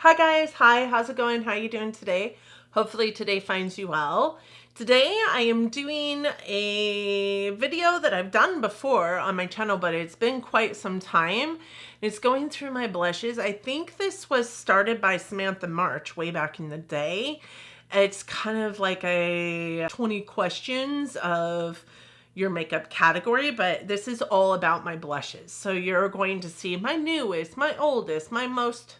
Hi guys, hi, how's it going? How you doing today? Hopefully today finds you well. Today I am doing a video that I've done before on my channel, but it's been quite some time. It's going through my blushes. I think this was started by Samantha March way back in the day. It's kind of like a 20 questions of your makeup category, but this is all about my blushes. So you're going to see my newest, my oldest, my most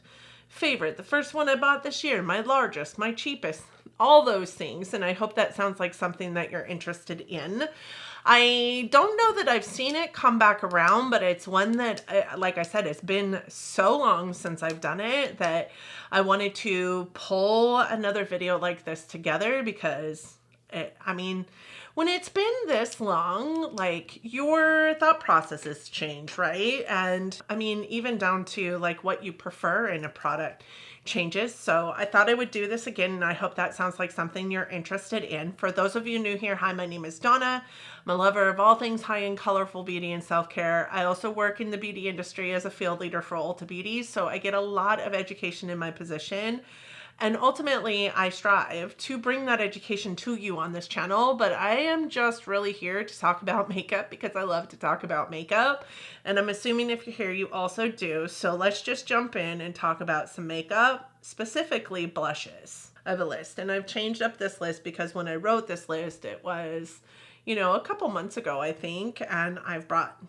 favorite, the first one I bought this year, my largest, my cheapest, all those things. And I hope that sounds like something that you're interested in. I don't know that I've seen it come back around, but it's one that, like I said, it's been so long since I've done it that I wanted to pull another video like this together because when it's been this long, like your thought processes change, right? And even down to like what you prefer in a product changes. So I thought I would do this again, and I hope that sounds like something you're interested in. For those of you new here, hi, my name is Donna. I'm a lover of all things high-end, colorful beauty and self-care. I also work in the beauty industry as a field leader for Ulta Beauty, so I get a lot of education in my position. And ultimately, I strive to bring that education to you on this channel, but I am just really here to talk about makeup because I love to talk about makeup. And I'm assuming if you're here, you also do. So let's just jump in and talk about some makeup, specifically blushes. I have a list, and I've changed up this list because when I wrote this list, it was, a couple months ago, I think, and I've brought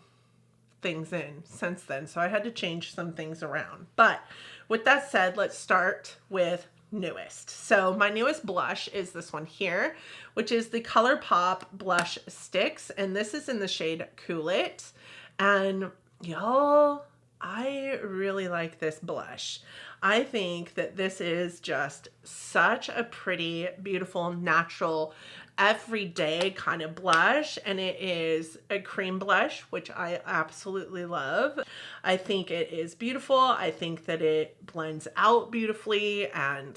things in since then. So I had to change some things around. But with that said, let's start with newest. So my newest blush is this one here, which is the ColourPop Blush Sticks. And this is in the shade Cool It. And y'all, I really like this blush. I think that this is just such a pretty, beautiful, natural, everyday kind of blush, and it is a cream blush, which I absolutely love. I think it is beautiful. I think that it blends out beautifully, and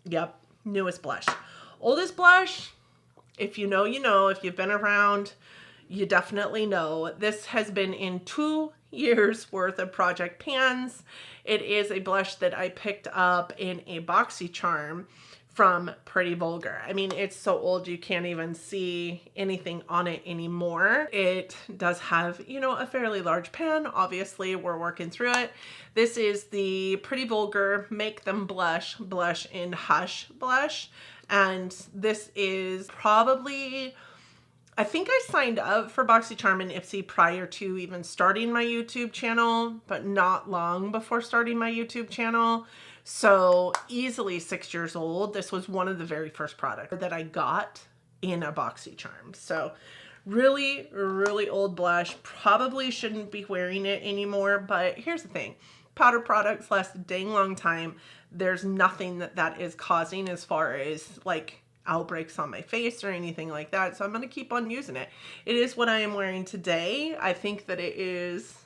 yep, newest blush. Oldest blush, if you know, you know. If you've been around, you definitely know. This has been in 2 years worth of project pans. It is a blush that I picked up in a BoxyCharm from Pretty Vulgar. I mean, it's so old you can't even see anything on it anymore. It does have, a fairly large pan. Obviously, we're working through it. This is the Pretty Vulgar Make Them Blush in Hush blush. And this is probably, I think I signed up for BoxyCharm and Ipsy prior to even starting my YouTube channel, but not long before starting my YouTube channel. So easily 6 years old. This was one of the very first products that I got in a BoxyCharm. So really, really old blush. Probably shouldn't be wearing it anymore, but here's the thing. Powder products last a dang long time. There's nothing that is causing as far as like outbreaks on my face or anything like that. So I'm going to keep on using it. It is what I am wearing today. I think that it is,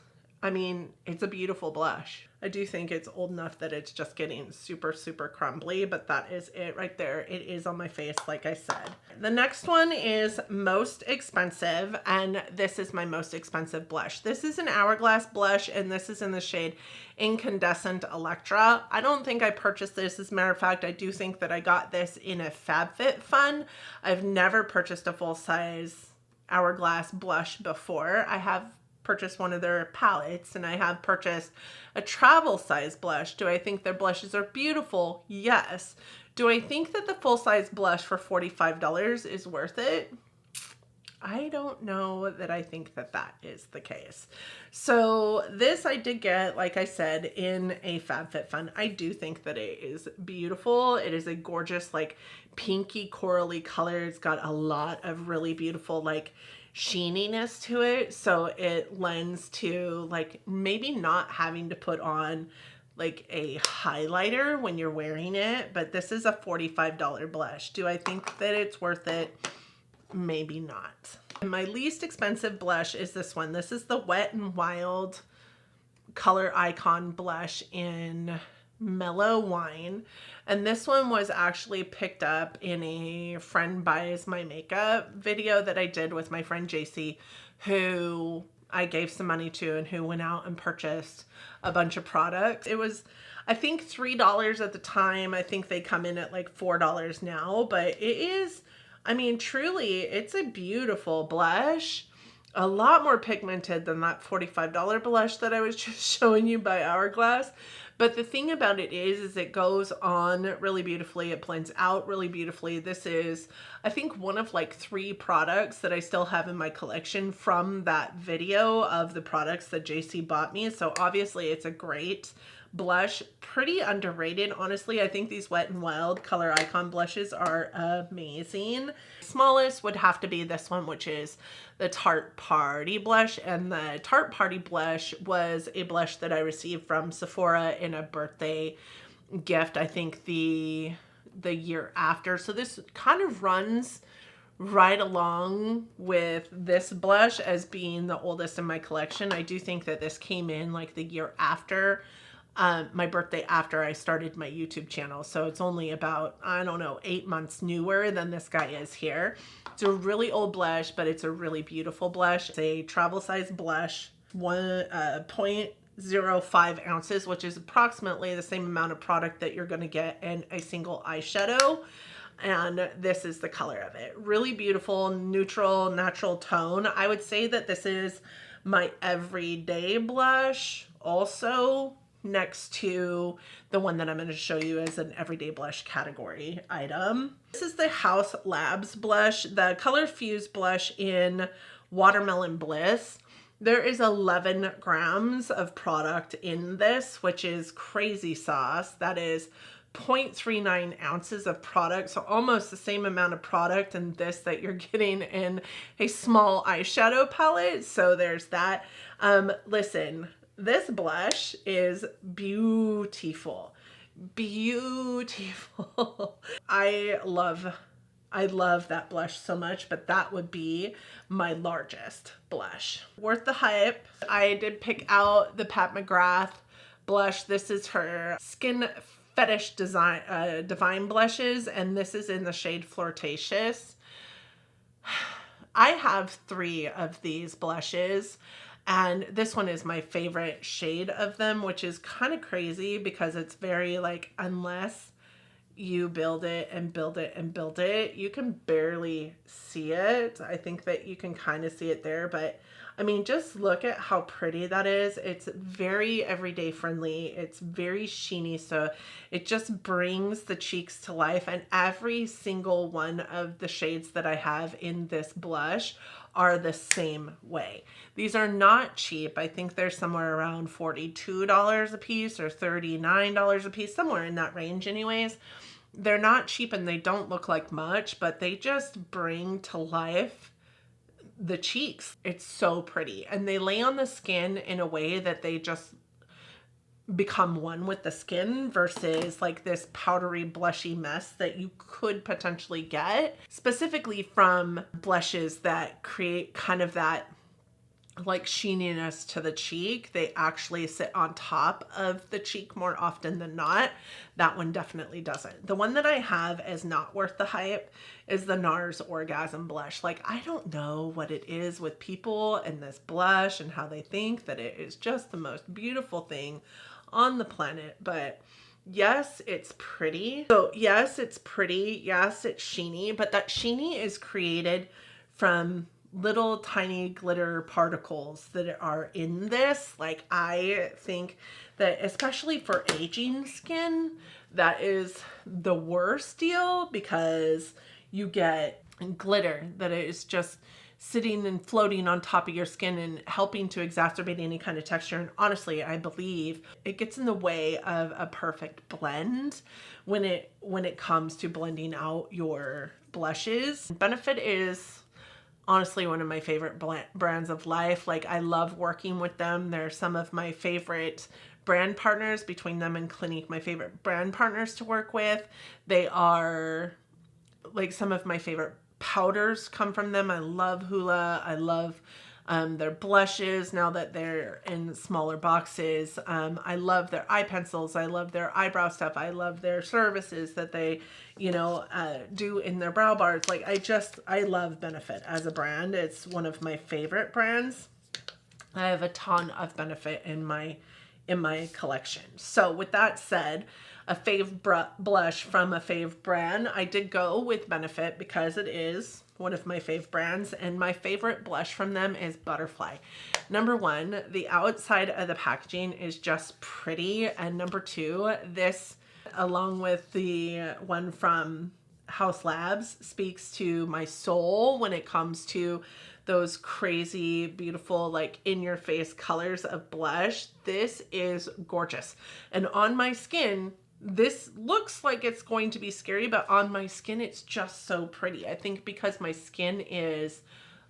it's a beautiful blush. I do think it's old enough that it's just getting super, super crumbly, but that is it right there. It is on my face, like I said. The next one is most expensive, and this is my most expensive blush. This is an Hourglass blush, and this is in the shade Incandescent Electra. I don't think I purchased this. As a matter of fact, I do think that I got this in a FabFitFun. I've never purchased a full-size Hourglass blush before. I have purchased one of their palettes, and I have purchased a travel size blush. Do I think their blushes are beautiful? Yes. Do I think that the full size blush for $45 is worth it? I don't know that I think that is the case. So this I did get, like I said, in a FabFitFun. I do think that it is beautiful. It is a gorgeous, like pinky corally color. It's got a lot of really beautiful, like sheeniness to it. So it lends to like maybe not having to put on like a highlighter when you're wearing it, but this is a $45 blush. Do I think that it's worth it? Maybe not. And my least expensive blush is this one. This is the Wet n Wild Color Icon blush in Mellow Wine. And this one was actually picked up in a friend buys my makeup video that I did with my friend JC, who I gave some money to and who went out and purchased a bunch of products. It was, I think $3 at the time. I think they come in at like $4 now, but it is, I mean, truly, it's a beautiful blush. A lot more pigmented than that $45 blush that I was just showing you by Hourglass. But the thing about it is it goes on really beautifully. It blends out really beautifully. This is, I think, one of like 3 products that I still have in my collection from that video of the products that JC bought me. So obviously it's a great blush, pretty underrated. Honestly, I think these Wet n Wild Color Icon blushes are amazing. Smallest would have to be this one, which is the Tarte Party blush. And the Tarte Party blush was a blush that I received from Sephora in a birthday gift, I think the year after. So this kind of runs right along with this blush as being the oldest in my collection. I do think that this came in like the year after my birthday, after I started my YouTube channel. So it's only about, I don't know, 8 months newer than this guy is here. It's a really old blush, but it's a really beautiful blush. It's a travel size blush, 0.05 ounces, which is approximately the same amount of product that you're going to get in a single eyeshadow. And this is the color of it. Really beautiful, neutral, natural tone. I would say that this is my everyday blush also, next to the one that I'm going to show you as an everyday blush category item. This is the House Labs blush, the Color Fuse blush in Watermelon Bliss. There is 11 grams of product in this, which is crazy sauce. That is 0.39 ounces of product, so almost the same amount of product in this that you're getting in a small eyeshadow palette. So there's that. Listen, this blush is beautiful. Beautiful. I love that blush so much, but that would be my largest blush. Worth the hype. I did pick out the Pat McGrath blush. This is her Skin Fetish Divine blushes, and this is in the shade Flirtatious. I have 3 of these blushes, and this one is my favorite shade of them, which is kind of crazy because it's very like, unless you build it and build it and build it, you can barely see it. I think that you can kind of see it there, but I mean, just look at how pretty that is. It's very everyday friendly. It's very sheeny, so it just brings the cheeks to life. And every single one of the shades that I have in this blush are the same way. These are not cheap. I think they're somewhere around $42 a piece or $39 a piece, somewhere in that range anyways. They're not cheap and they don't look like much, but they just bring to life the cheeks. It's so pretty, and they lay on the skin in a way that they just become one with the skin versus like this powdery blushy mess that you could potentially get specifically from blushes that create kind of that like sheeniness to the cheek. They actually sit on top of the cheek more often than not. That one definitely doesn't. The one that I have is not worth the hype is the NARS Orgasm blush. Like, I don't know what it is with people and this blush and how they think that it is just the most beautiful thing on the planet. But yes, it's pretty. So yes, it's pretty. Yes, it's sheeny, but that sheeny is created from little tiny glitter particles that are in this. Like, I think that especially for aging skin, that is the worst deal because you get glitter that is just sitting and floating on top of your skin and helping to exacerbate any kind of texture. And honestly, I believe it gets in the way of a perfect blend when it comes to blending out your blushes. Benefit is honestly one of my favorite brands of life. Like, I love working with them. They're some of my favorite brand partners. Between them and Clinique, my favorite brand partners to work with. They are like some of my favorite powders come from them. I love Hoola. I love their blushes now that they're in smaller boxes. I love their eye pencils. I love their eyebrow stuff. I love their services that they, do in their brow bars. Like, I love Benefit as a brand. It's one of my favorite brands. I have a ton of Benefit in my in my collection. So with that said, a fave blush from a fave brand, I did go with Benefit because it is one of my fave brands, and my favorite blush from them is Butterfly. Number one, the outside of the packaging is just pretty, and number two, this, along with the one from House Labs, speaks to my soul when it comes to those crazy, beautiful, like in your face colors of blush. This is gorgeous. And on my skin, this looks like it's going to be scary, but on my skin, it's just so pretty. I think because my skin is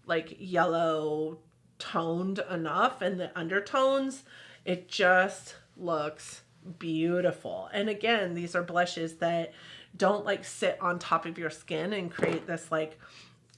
like yellow toned enough and the undertones, it just looks beautiful. And again, these are blushes that don't like sit on top of your skin and create this like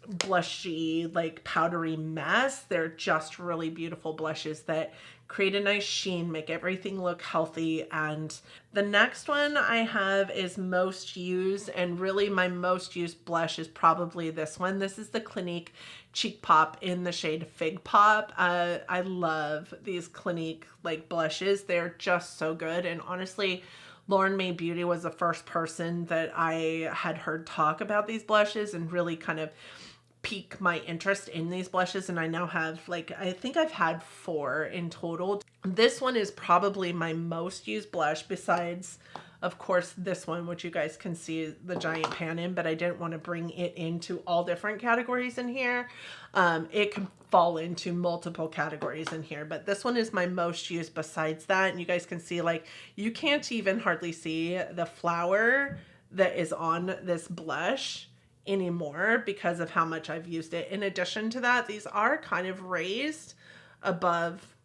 blushy, like powdery mess. They're just really beautiful blushes that create a nice sheen, make everything look healthy. And the next one I have is most used, and really my most used blush is probably this one. This is the Clinique Cheek Pop in the shade Fig Pop. I love these Clinique like blushes. They're just so good. And honestly, Lauren May Beauty was the first person that I had heard talk about these blushes and really kind of pique my interest in these blushes. And I now have like, I think I've had 4 in total. This one is probably my most used blush, besides of course this one, which you guys can see the giant pan in, but I didn't want to bring it into all different categories in here. It could fall into multiple categories in here, but this one is my most used besides that. And you guys can see, like, you can't even hardly see the flower that is on this blush anymore because of how much I've used it. In addition to that, these are kind of raised above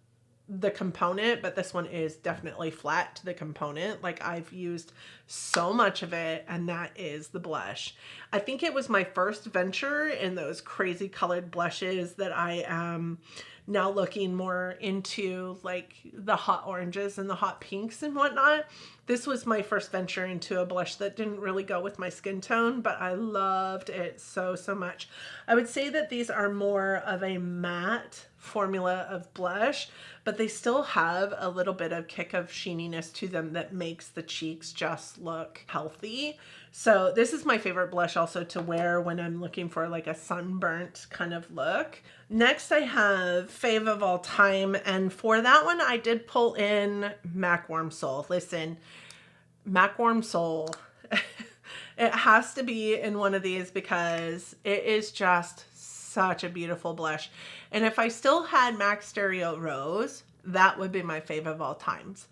the component, but this one is definitely flat to the component. Like, I've used so much of it, and that is the blush. I think it was my first venture in those crazy colored blushes that I am now looking more into, like the hot oranges and the hot pinks and whatnot. This was my first venture into a blush that didn't really go with my skin tone, but I loved it so much. I would say that these are more of a matte formula of blush, but they still have a little bit of kick of sheeniness to them that makes the cheeks just look healthy. So this is my favorite blush also to wear when I'm looking for like a sunburnt kind of look. Next I have fave of all time, and for that one I did pull in MAC Warm Soul. Listen, MAC Warm Soul, it has to be in one of these because it is just such a beautiful blush. And if I still had MAC Stereo Rose, that would be my fave of all times.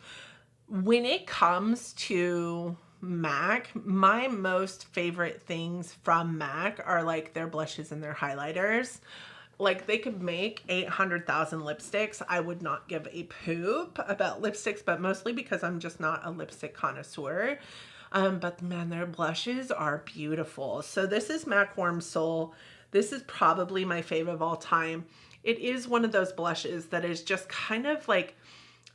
When it comes to MAC, my most favorite things from MAC are like their blushes and their highlighters. Like, they could make 800,000 lipsticks. I would not give a poop about lipsticks, but mostly because I'm just not a lipstick connoisseur. But man, their blushes are beautiful. So this is MAC Warm Soul. This is probably my favorite of all time. It is one of those blushes that is just kind of like,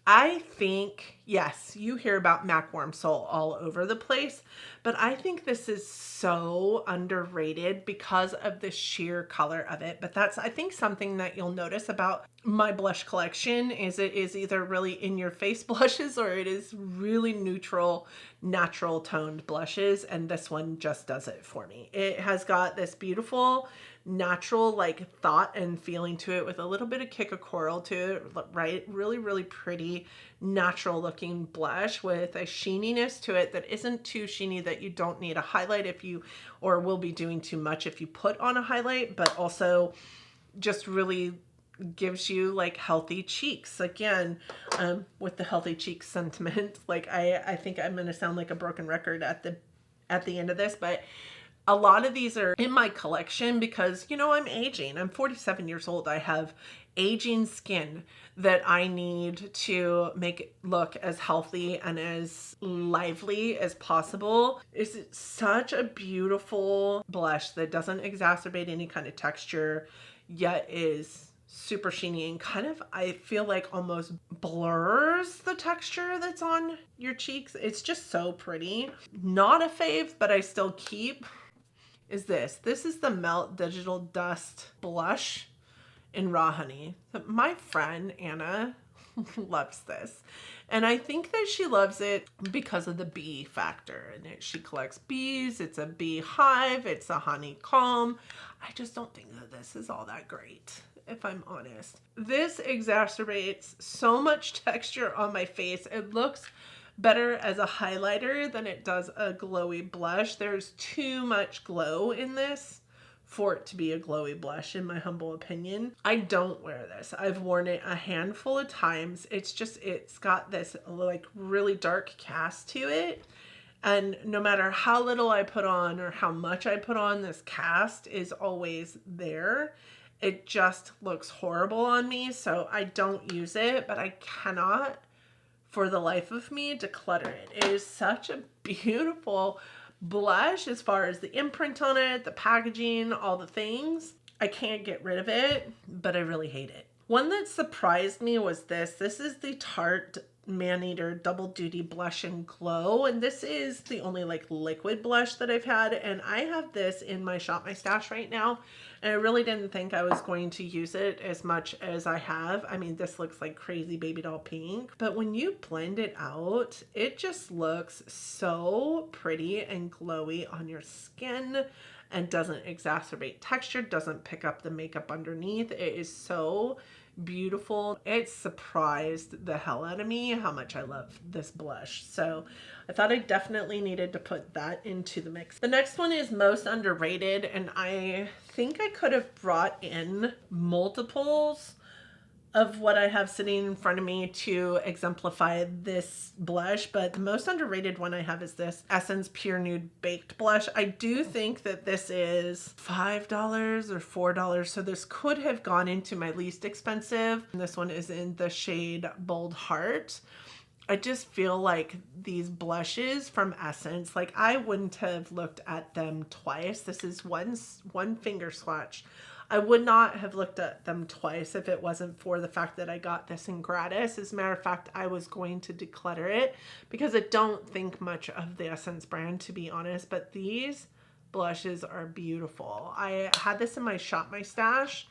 I think, yes, you hear about MAC Warm Soul all over the place, but I think this is so underrated because of the sheer color of it. But that's, I think, something that you'll notice about my blush collection is it is either really in your face blushes or it is really neutral, natural toned blushes. And this one just does it for me. It has got this beautiful natural like thought and feeling to it with a little bit of kick of coral to it, right? Really pretty natural looking blush with a sheeniness to it that isn't too sheeny that you don't need a highlight if you, or will be doing too much if you put on a highlight, but also just really gives you like healthy cheeks. Again, with the healthy cheeks sentiment, like I think I'm gonna sound like a broken record at the end of this, but a lot of these are in my collection because, you know, I'm aging. I'm 47 years old. I have aging skin that I need to make it look as healthy and as lively as possible. It's such a beautiful blush that doesn't exacerbate any kind of texture, yet is super sheeny and kind of, I feel like, almost blurs the texture that's on your cheeks. It's just so pretty. Not a fave, but I still keep, is this. This is the Melt Digital Dust Blush in Raw Honey. My friend Anna loves this. And I think that she loves it because of the bee factor in it. She collects bees, it's a beehive, it's a honeycomb. I just don't think that this is all that great, if I'm honest. This exacerbates so much texture on my face. It looks better as a highlighter than it does a glowy blush. There's too much glow in this for it to be a glowy blush, in my humble opinion. I don't wear this. I've worn it a handful of times. It's got this like really dark cast to it. And no matter how little I put on or how much I put on, this cast is always there. It just looks horrible on me, so I don't use it, but I cannot for the life of me declutter it. It is such a beautiful blush as far as the imprint on it, the packaging, all the things. I can't get rid of it, but I really hate it. One that surprised me was this. This is the Tarte Maneater Double Duty Blush and Glow, and this is the only like liquid blush that I've had, and I have this in my Shop My Stash right now, and I really didn't think I was going to use it as much as I have. I mean, this looks like crazy baby doll pink, but when you blend it out, it just looks so pretty and glowy on your skin and doesn't exacerbate texture, doesn't pick up the makeup underneath. It is so beautiful. It surprised the hell out of me how much I love this blush. So I thought I definitely needed to put that into the mix. The next one is most underrated, and I think I could have brought in multiples of what I have sitting in front of me to exemplify this blush, but the most underrated one I have is this Essence Pure Nude Baked Blush. I do think that this is $5 or $4, so this could have gone into my least expensive. And this one is in the shade Bold Heart. I just feel like these blushes from Essence, like I wouldn't have looked at them twice. This is one finger swatch. I would not have looked at them twice if it wasn't for the fact that I got this in gratis. As a matter of fact, I was going to declutter it because I don't think much of the Essence brand, to be honest, but these blushes are beautiful. I had this in my Shop My Stash,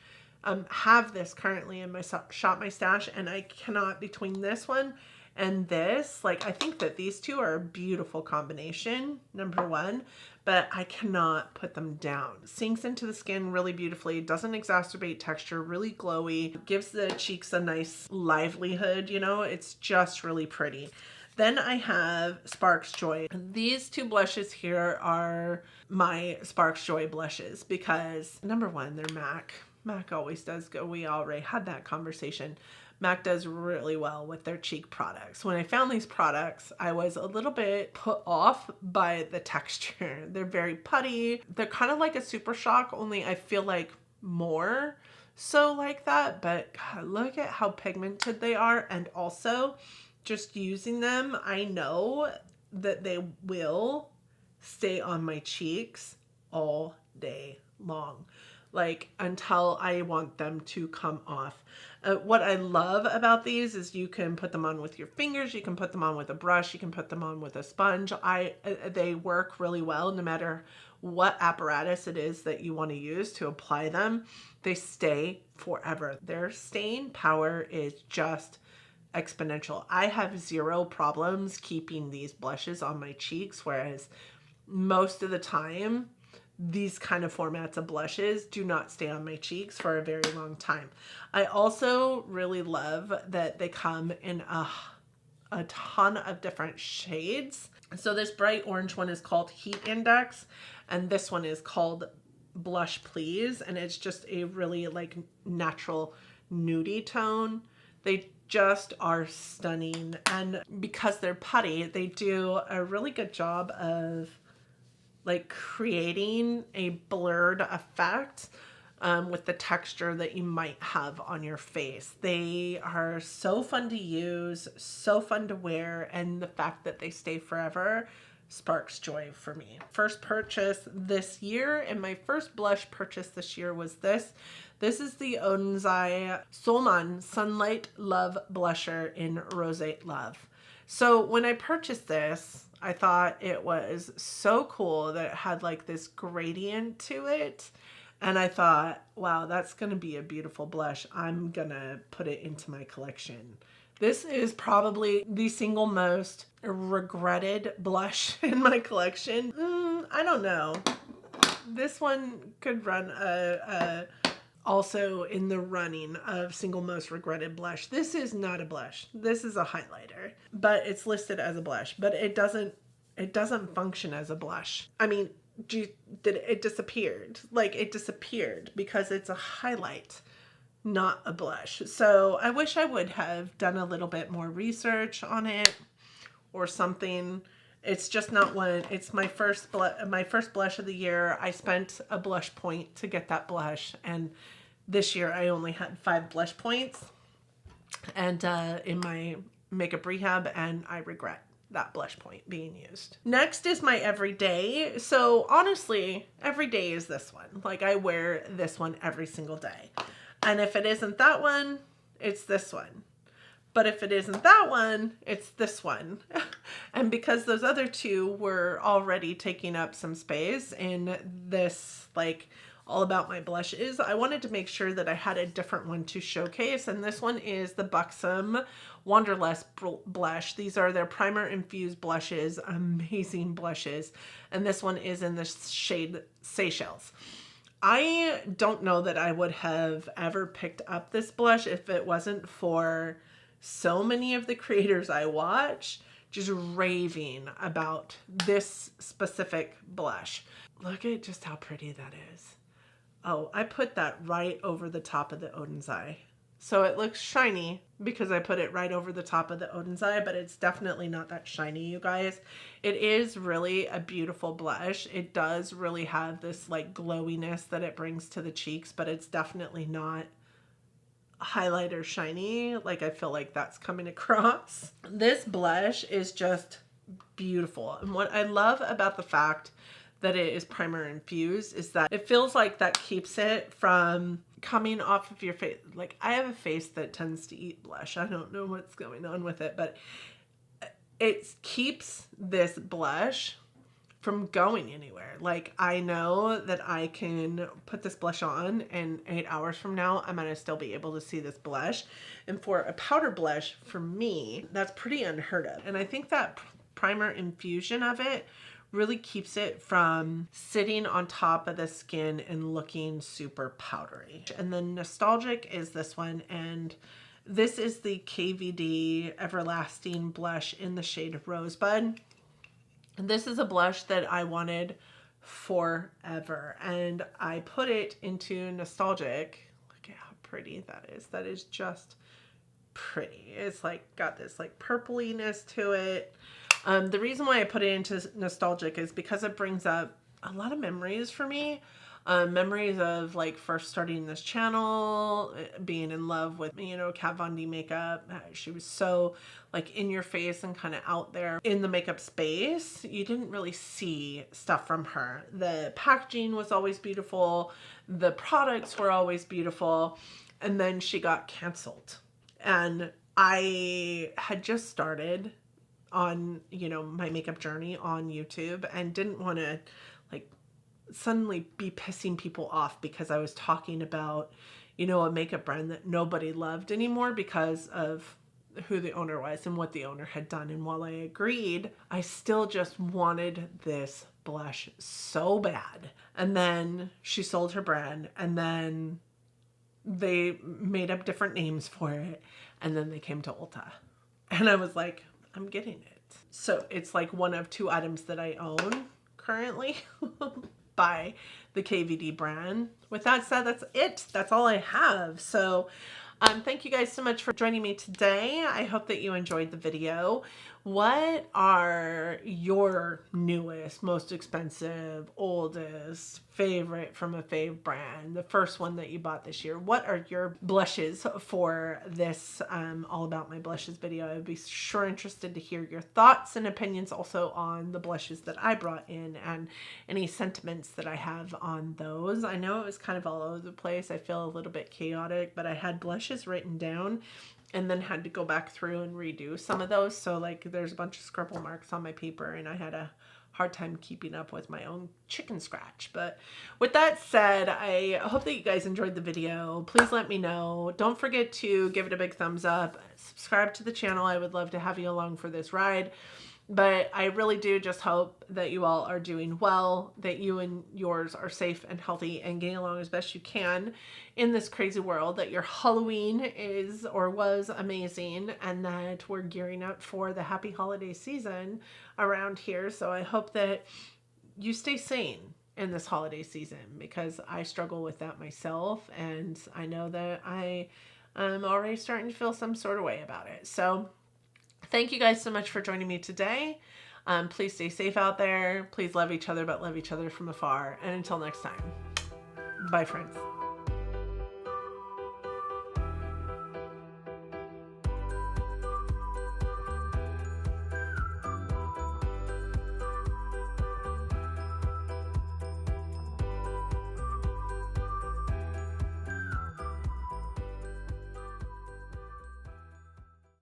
have this currently in my Shop My Stash, and I cannot, between this one and this, like, I think that these two are a beautiful combination, number one, but I cannot put them down. Sinks into the skin really beautifully, doesn't exacerbate texture, really glowy, gives the cheeks a nice livelihood, you know, it's just really pretty. Then I have Sparks Joy. These two blushes here are my Sparks Joy blushes because, number one, they're MAC. MAC always does go. We already had that conversation. MAC does really well with their cheek products. When I found these products, I was a little bit put off by the texture. They're very putty. They're kind of like a Super Shock, only I feel like more so like that. But God, look at how pigmented they are. And also, just using them, I know that they will stay on my cheeks all day long, like until I want them to come off. What I love about these is you can put them on with your fingers, you can put them on with a brush, you can put them on with a sponge. They work really well no matter what apparatus it is that you want to use to apply them. They stay forever. Their staying power is just exponential. I have zero problems keeping these blushes on my cheeks, whereas most of the time these kind of formats of blushes do not stay on my cheeks for a very long time. I also really love that they come in a ton of different shades. So this bright orange one is called Heat Index, and this one is called Blush Please, and it's just a really like natural nudie tone. They just are stunning, and because they're putty, they do a really good job of like creating a blurred effect with the texture that you might have on your face. They are so fun to use, so fun to wear, and the fact that they stay forever sparks joy for me. First purchase this year, and my first blush purchase this year was this. This is the Onsai Solman Sunlight Love Blusher in Roseate Love. So when I purchased this, I thought it was so cool that it had like this gradient to it. And I thought, wow, that's going to be a beautiful blush. I'm going to put it into my collection. This is probably the single most regretted blush in my collection. I don't know. This one could run also in the running of single most regretted blush. This is not a blush. This is a highlighter, but it's listed as a blush, but it doesn't function as a blush. I mean, it disappeared. Like, it disappeared because it's a highlight, not a blush. So I wish I would have done a little bit more research on it or something. It's just not one. It's my first blush of the year. I spent a blush point to get that blush, and this year I only had 5 blush points and in my makeup rehab, and I regret that blush point being used. Next is my everyday. So honestly, every day is this one. Like, I wear this one every single day. And if it isn't that one, it's this one. But if it isn't that one, it's this one. And because those other two were already taking up some space in this, like, all about my blushes, I wanted to make sure that I had a different one to showcase. And this one is the Buxom Wanderlust blush. These are their primer infused blushes, amazing blushes. And this one is in the shade Seychelles. I don't know that I would have ever picked up this blush if it wasn't for so many of the creators I watch just raving about this specific blush. Look at just how pretty that is. Oh, I put that right over the top of the Odin's Eye. So it looks shiny because I put it right over the top of the Odin's Eye, but it's definitely not that shiny, you guys. It is really a beautiful blush. It does really have this like glowiness that it brings to the cheeks, but it's definitely not highlighter shiny. Like, I feel like that's coming across. This blush is just beautiful. And what I love about the fact that it is primer infused is that it feels like that keeps it from coming off of your face. Like, I have a face that tends to eat blush. I don't know what's going on with it, but it keeps this blush from going anywhere. Like, I know that I can put this blush on and 8 hours from now, I'm gonna still be able to see this blush. And for a powder blush, for me, that's pretty unheard of. And I think that primer infusion of it really keeps it from sitting on top of the skin and looking super powdery. And then Nostalgic is this one, and this is the KVD Everlasting blush in the shade Rosebud. And this is a blush that I wanted forever, and I put it into Nostalgic. Look at how pretty that is. That is just pretty. It's like got this like purpliness to it. The reason why I put it into Nostalgic is because it brings up a lot of memories for me. Memories of like first starting this channel, being in love with, you know, Kat Von D makeup. She was so like in your face and kind of out there in the makeup space. You didn't really see stuff from her. The packaging was always beautiful. The products were always beautiful. And then she got canceled. And I had just started on, you know, my makeup journey on YouTube and didn't want to like suddenly be pissing people off because I was talking about, you know, a makeup brand that nobody loved anymore because of who the owner was and what the owner had done. And while I agreed, I still just wanted this blush so bad. And then she sold her brand, and then they made up different names for it, and then they came to Ulta. And I was like, I'm getting it. So it's like one of 2 items that I own currently by the KVD brand. With that said, that's it. That's all I have. So thank you guys so much for joining me today. I hope that you enjoyed the video. What are your newest, most expensive, oldest, favorite from a fave brand? The first one that you bought this year. What are your blushes for this All About My Blushes video? I would be sure interested to hear your thoughts and opinions also on the blushes that I brought in and any sentiments that I have on those. I know it was kind of all over the place. I feel a little bit chaotic, but I had blushes written down and then had to go back through and redo some of those. So like there's a bunch of scribble marks on my paper, and I had a hard time keeping up with my own chicken scratch. But with that said, I hope that you guys enjoyed the video. Please let me know. Don't forget to give it a big thumbs up. Subscribe to the channel. I would love to have you along for this ride. But I really do just hope that you all are doing well, that you and yours are safe and healthy and getting along as best you can in this crazy world, that your Halloween is or was amazing, and that we're gearing up for the happy holiday season around here. So I hope that you stay sane in this holiday season, because I struggle with that myself, and I know that I am already starting to feel some sort of way about it. So thank you guys so much for joining me today. Please stay safe out there. Please love each other, but love each other from afar. And until next time, bye friends.